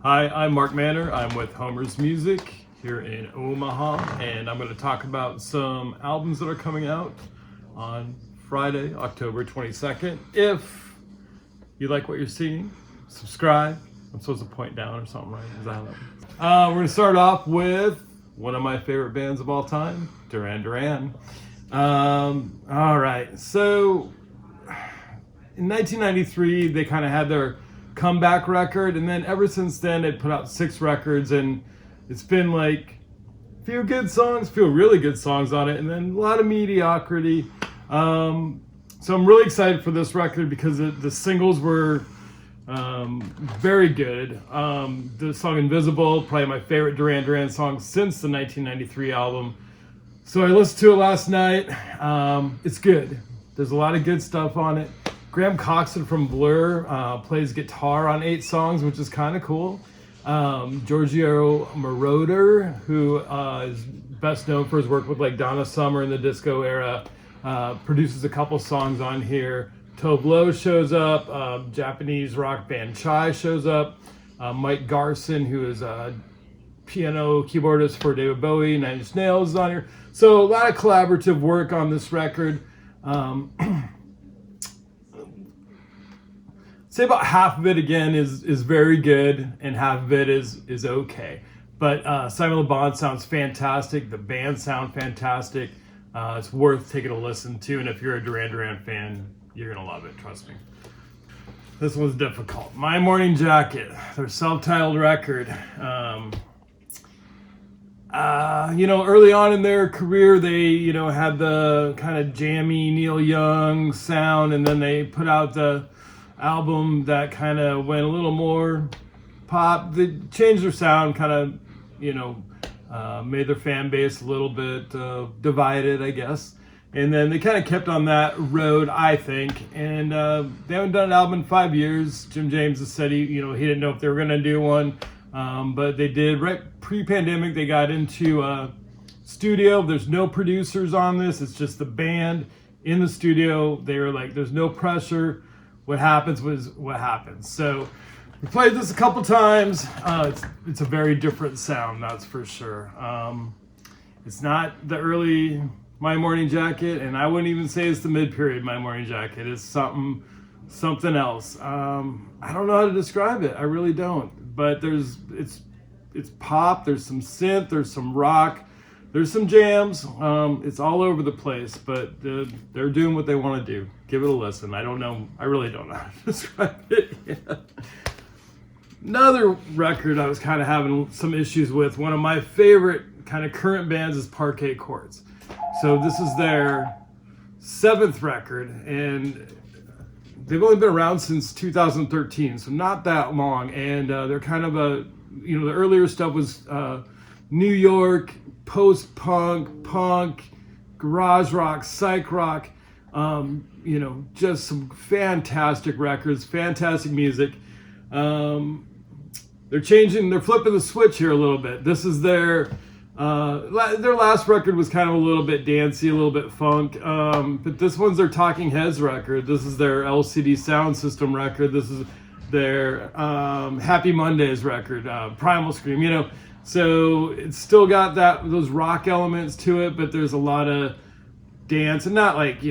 Hi, I'm Mark Manner. I'm with Homer's Music here in Omaha, and I'm going to talk about some albums that are coming out on Friday, October 22nd. If you like what you're seeing, subscribe. I'm supposed to point down or something, right? Is that how that we're going to start off with one of my favorite bands of all time, Duran Duran. All right, so in 1993, they kind of had their comeback record, and then ever since then they put out 6 records, and it's been like a few good songs, really good songs on it, and then a lot of mediocrity. So I'm really excited for this record because the singles were very good. The song Invisible, probably my favorite Duran Duran song since the 1993 album. So I listened to it last night. It's good. There's a lot of good stuff on it. Graham Coxon from Blur plays guitar on 8 songs, which is kind of cool. Giorgio Moroder, who is best known for his work with like Donna Summer in the disco era, produces a couple songs on here. Tove Lo shows up. Japanese rock band Chai shows up. Mike Garson, who is a piano keyboardist for David Bowie, Nine Inch Nails, is on here. So a lot of collaborative work on this record. Say about half of it again is very good, and half of it is okay. But Simon Le Bon sounds fantastic. The band sound fantastic. It's worth taking a listen to, and if you're a Duran Duran fan, you're gonna love it. Trust me. This one's difficult. My Morning Jacket, their self-titled record. Early on in their career, they had the kind of jammy Neil Young sound, and then they put out the album that kind of went a little more pop. They changed their sound, kind of made their fan base a little bit divided, I guess, and then they kind of kept on that road, I think, and they haven't done an album in 5 years. Jim James has said he didn't know if they were going to do one, but they did. Right pre-pandemic, they got into studio. There's no producers on this. It's just the band in the studio. They were like, there's no pressure. What happens was what happens. So we played this a couple times. It's a very different sound, that's for sure. It's not the early My Morning Jacket, and I wouldn't even say it's the mid-period My Morning Jacket. It's something else. I don't know how to describe it. I really don't. But it's pop. There's some synth. There's some rock. There's some jams. It's all over the place, but they're doing what they want to do. Give it a listen. I don't know. I really don't know how to describe it yet. Another record I was kind of having some issues with, one of my favorite kind of current bands is Parquet Courts. So this is their 7th record, and they've only been around since 2013, so not that long. And they're kind of the earlier stuff was New York, post-punk, punk, garage rock, psych rock, just some fantastic records, fantastic music. They're flipping the switch here a little bit. This is their last record was kind of a little bit dancey, a little bit funk, but this one's their Talking Heads record. This is their LCD Sound System record. This is their Happy Mondays record, Primal Scream, So it's still got those rock elements to it, but there's a lot of dance, and not like,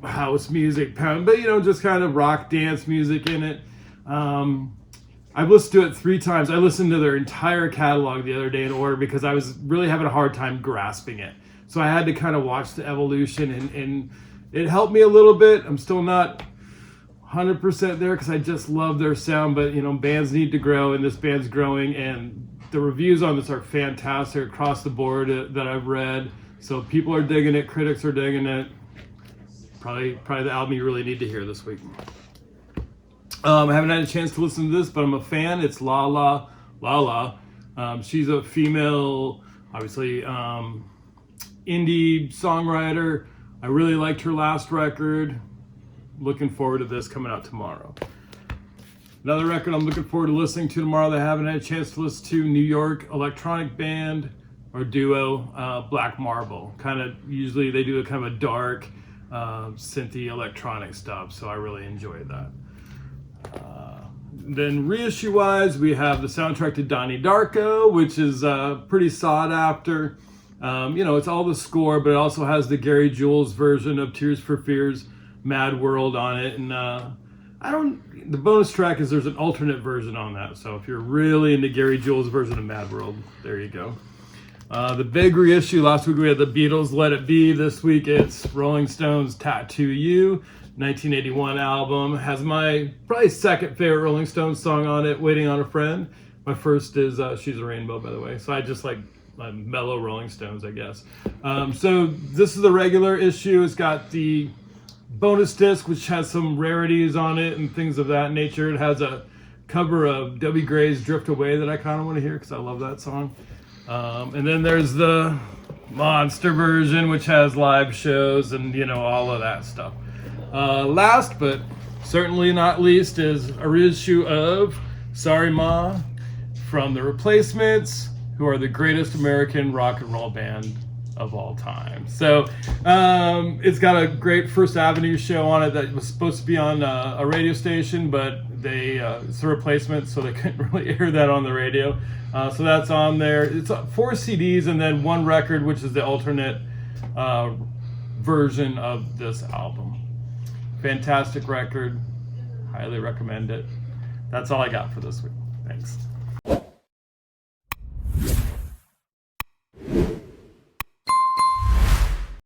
house music, but, just kind of rock dance music in it. I've listened to it 3 times. I listened to their entire catalog the other day in order because I was really having a hard time grasping it. So I had to kind of watch the evolution, and it helped me a little bit. I'm still not 100% there because I just love their sound, but, bands need to grow, and this band's growing, and the reviews on this are fantastic across the board that I've read. So people are digging it, critics are digging it. Probably the album you really need to hear this week. I haven't had a chance to listen to this, but I'm a fan. It's LALA. She's a female, obviously, indie songwriter. I really liked her last record. Looking forward to this coming out tomorrow. Another record I'm looking forward to listening to tomorrow that I haven't had a chance to listen to, New York electronic band or duo, Black Marble. Usually they do a kind of a dark, synthy electronic stuff, so I really enjoyed that. then reissue-wise, we have the soundtrack to Donnie Darko, which is pretty sought after. It's all the score, but it also has the Gary Jules version of Tears for Fears, Mad World on it. And the bonus track is there's an alternate version on that. So if you're really into Gary Jules' version of Mad World, there you go. The big reissue, last week we had the Beatles' Let It Be. This week it's Rolling Stones' Tattoo You, 1981 album. Has my probably second favorite Rolling Stones song on it, Waiting on a Friend. My first is She's a Rainbow, by the way. So I just like mellow Rolling Stones, I guess. So this is the regular issue. It's got the bonus disc, which has some rarities on it and things of that nature. It has a cover of Debbie Gray's Drift Away that I kind of want to hear because I love that song. And then there's the monster version, which has live shows and, all of that stuff. Last but certainly not least is a reissue of Sorry Ma from The Replacements, who are the greatest American rock and roll band of all time. So it's got a great First Avenue show on it that was supposed to be on a radio station, but it's a replacement, so they couldn't really air that on the radio. So that's on there. It's 4 CDs and then 1 record, which is the alternate version of this album. Fantastic record. Highly recommend it. That's all I got for this week. Thanks.